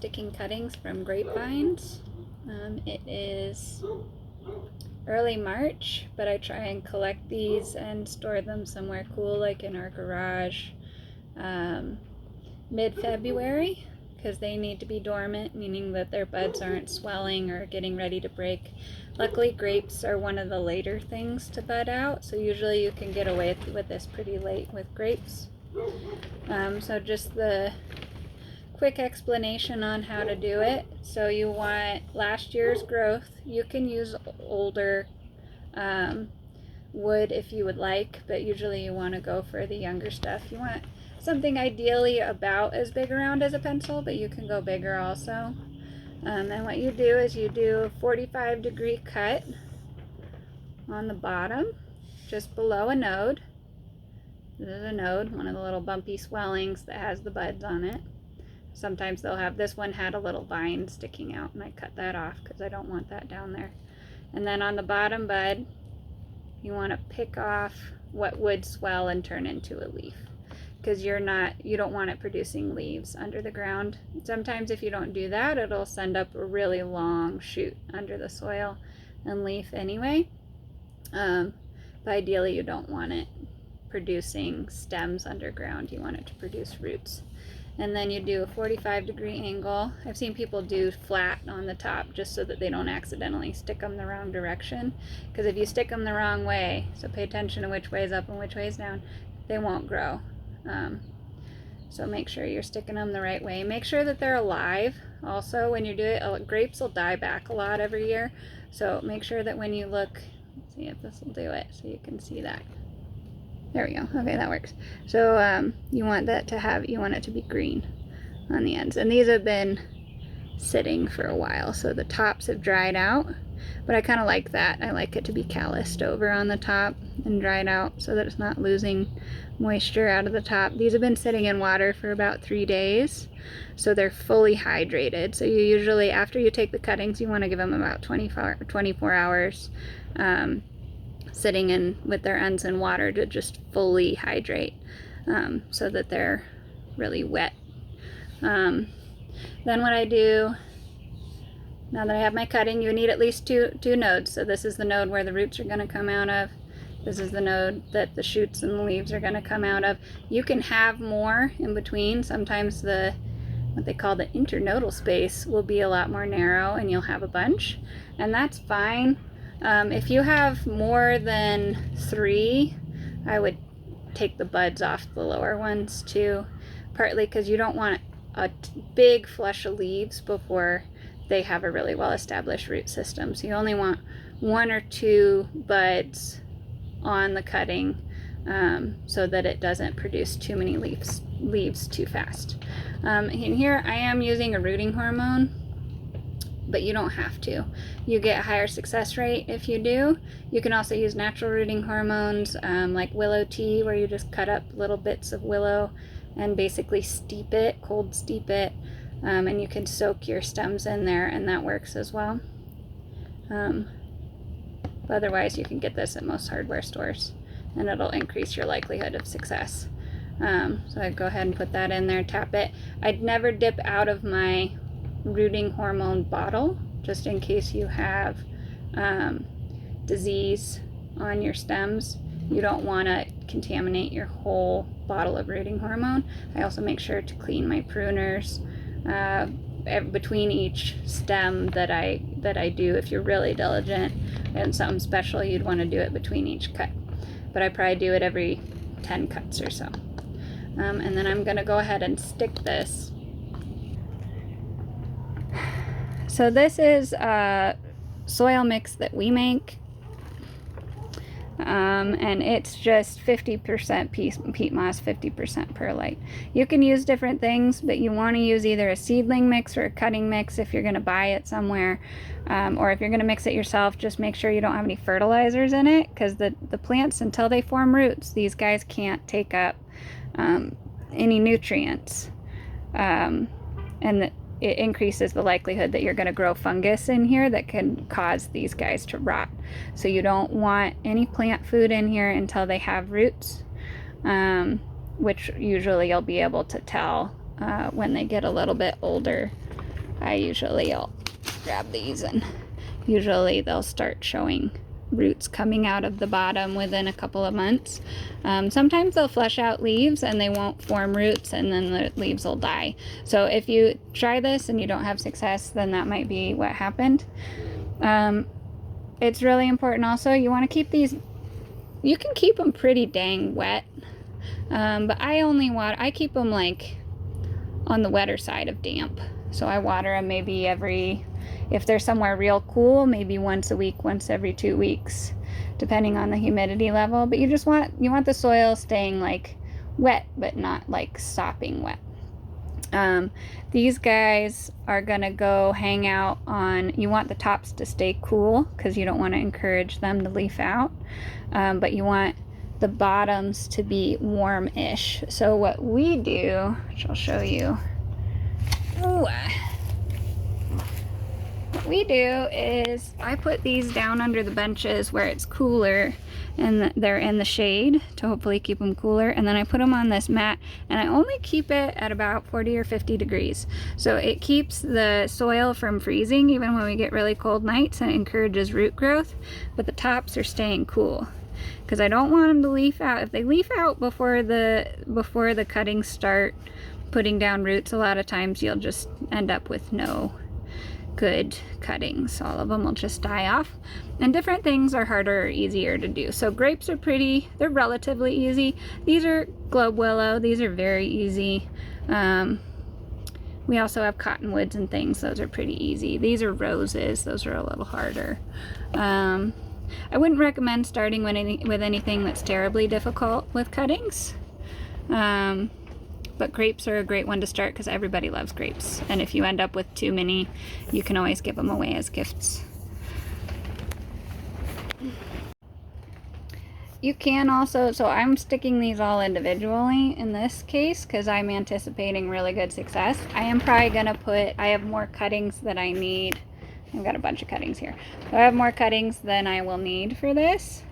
sticking cuttings from grapevines. It is early March, but I try and collect these and store them somewhere cool, like in our garage, mid-February, because they need to be dormant, meaning that their buds aren't swelling or getting ready to break. Luckily, grapes are one of the later things to bud out, so usually you can get away with this pretty late with grapes. So just the quick explanation on how to do it. So you want last year's growth. You can use older wood if you would like, but usually you want to go for the younger stuff. You want something ideally about as big around as a pencil, but you can go bigger also. And what you do is you do a 45-degree cut on the bottom, just below a node. This is a node, one of the little bumpy swellings that has the buds on it. Sometimes they'll have, this one had a little vine sticking out, and I cut that off because I don't want that down there. And then on the bottom bud, you want to pick off what would swell and turn into a leaf, because you don't want it producing leaves under the ground. Sometimes if you don't do that, it'll send up a really long shoot under the soil and leaf anyway. But ideally you don't want it producing stems underground. You want it to produce roots. And then you do a 45-degree angle. I've seen people do flat on the top just so that they don't accidentally stick them the wrong direction. Because if you stick them the wrong way, so pay attention to which way is up and which way is down, they won't grow. So make sure you're sticking them the right way. Make sure that they're alive. Also, when you do it, grapes will die back a lot every year. So make sure that when you look, let's see if this will do it so you can see that. There we go. Okay, that works. So you want it to be green on the ends. And these have been sitting for a while, so the tops have dried out. But I kind of like that. I like it to be calloused over on the top and dried out so that it's not losing moisture out of the top. These have been sitting in water for about 3 days, so they're fully hydrated. So you usually, after you take the cuttings, you want to give them about 24 hours sitting in with their ends in water to just fully hydrate, so that they're really wet. Then what I do, now that I have my cutting, you need at least two nodes. So this is the node where the roots are going to come out of. This is the node that the shoots and the leaves are going to come out of. You can have more in between. Sometimes what they call the internodal space will be a lot more narrow and you'll have a bunch, and that's fine. If you have more than 3, I would take the buds off the lower ones too, partly because you don't want a big flush of leaves before they have a really well-established root system. So you only want 1 or 2 buds on the cutting, so that it doesn't produce too many leaves too fast. And here I am using a rooting hormone, but you don't have to. You get a higher success rate if you do. You can also use natural rooting hormones, like willow tea, where you just cut up little bits of willow and basically steep it, cold steep it, and you can soak your stems in there, and that works as well. Otherwise, you can get this at most hardware stores, and it'll increase your likelihood of success. So I'd go ahead and put that in there, tap it. I'd never dip out of my rooting hormone bottle, just in case you have disease on your stems. You don't want to contaminate your whole bottle of rooting hormone. I also make sure to clean my pruners between each stem that I do. If you're really diligent and something special, you'd want to do it between each cut, but I probably do it every 10 cuts or so. And then I'm going to go ahead and stick this. So this is a soil mix that we make, and it's just 50% peat moss, 50% perlite. You can use different things, but you want to use either a seedling mix or a cutting mix if you're going to buy it somewhere, or if you're going to mix it yourself, just make sure you don't have any fertilizers in it, because the plants, until they form roots, these guys can't take up any nutrients, and it increases the likelihood that you're going to grow fungus in here that can cause these guys to rot. So you don't want any plant food in here until they have roots, which usually you'll be able to tell when they get a little bit older. I'll grab these, and usually they'll start showing roots coming out of the bottom within a couple of months. Sometimes they'll flush out leaves and they won't form roots, and then the leaves will die. So if you try this and you don't have success, then that might be what happened. It's really important also, you want to keep these, you can keep them pretty dang wet, but I keep them like on the wetter side of damp. So I water them maybe if they're somewhere real cool, maybe once a week, once every 2 weeks, depending on the humidity level. But you want the soil staying like wet, but not like sopping wet. These guys are gonna go hang out on, you want the tops to stay cool because you don't want to encourage them to leaf out, but you want the bottoms to be warm-ish. So what we do, which I'll show you, what we do is I put these down under the benches where it's cooler and they're in the shade to hopefully keep them cooler, and then I put them on this mat, and I only keep it at about 40 or 50 degrees. So it keeps the soil from freezing even when we get really cold nights, and it encourages root growth, but the tops are staying cool because I don't want them to leaf out. If they leaf out before the cuttings start putting down roots, a lot of times you'll just end up with no good cuttings. All of them will just die off, and different things are harder or easier to do. So grapes are they're relatively easy. These are globe willow, these are very easy. We also have cottonwoods and things, those are pretty easy. These are roses, those are a little harder. I wouldn't recommend starting with anything that's terribly difficult with cuttings. But grapes are a great one to start because everybody loves grapes. And if you end up with too many, you can always give them away as gifts. You can also, so I'm sticking these all individually in this case because I'm anticipating really good success. I am probably going to I have more cuttings than I need. I've got a bunch of cuttings here. So I have more cuttings than I will need for this.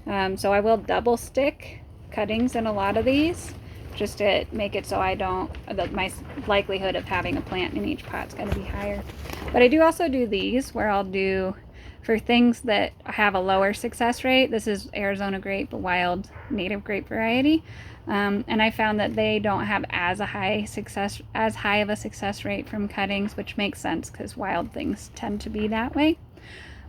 So I will double stick cuttings in a lot of these, just to make it so my likelihood of having a plant in each pot is going to be higher. But I do also do these where I'll do, for things that have a lower success rate, this is Arizona grape, a wild native grape variety, and I found that they don't have as high of a success rate from cuttings, which makes sense because wild things tend to be that way.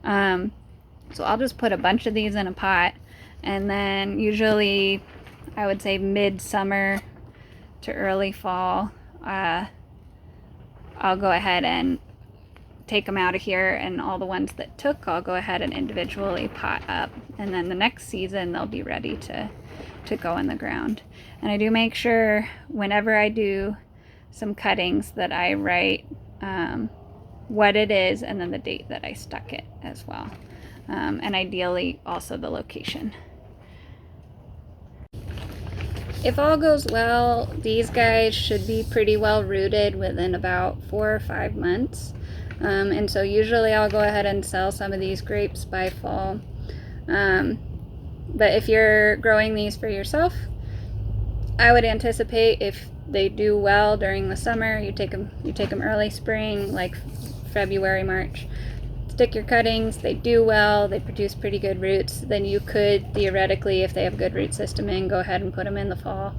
So I'll just put a bunch of these in a pot, and then usually I would say mid-summer to early fall, I'll go ahead and take them out of here, and all the ones that took, I'll go ahead and individually pot up, and then the next season they'll be ready to go in the ground. And I do make sure whenever I do some cuttings that I write what it is and then the date that I stuck it as well, and ideally also the location. If all goes well, these guys should be pretty well rooted within about 4 or 5 months. And so usually I'll go ahead and sell some of these grapes by fall. But if you're growing these for yourself, I would anticipate if they do well during the summer, you take them early spring, like February, March. Stick your cuttings, they do well, they produce pretty good roots, then you could theoretically, if they have a good root system in, go ahead and put them in the fall,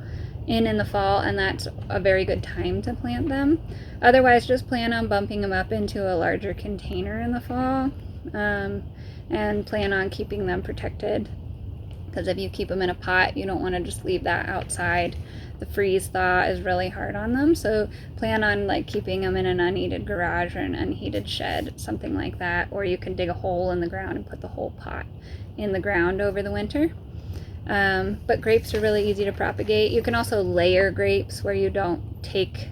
and that's a very good time to plant them. Otherwise, just plan on bumping them up into a larger container in the fall, and plan on keeping them protected, because if you keep them in a pot, you don't want to just leave that outside. The freeze thaw is really hard on them, so plan on like keeping them in an unheated garage or an unheated shed, something like that, or you can dig a hole in the ground and put the whole pot in the ground over the winter. But grapes are really easy to propagate. You can also layer grapes where you don't take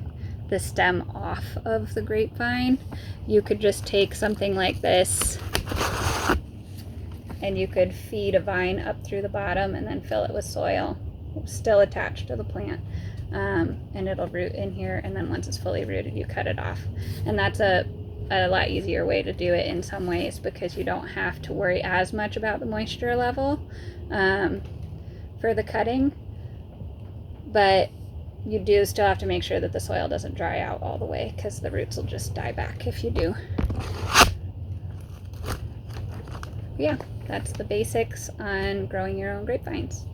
the stem off of the grapevine. You could just take something like this and you could feed a vine up through the bottom and then fill it with soil, still attached to the plant, and it'll root in here, and then once it's fully rooted you cut it off. And that's a lot easier way to do it in some ways, because you don't have to worry as much about the moisture level for the cutting. But you do still have to make sure that the soil doesn't dry out all the way, because the roots will just die back if you do. Yeah, that's the basics on growing your own grapevines.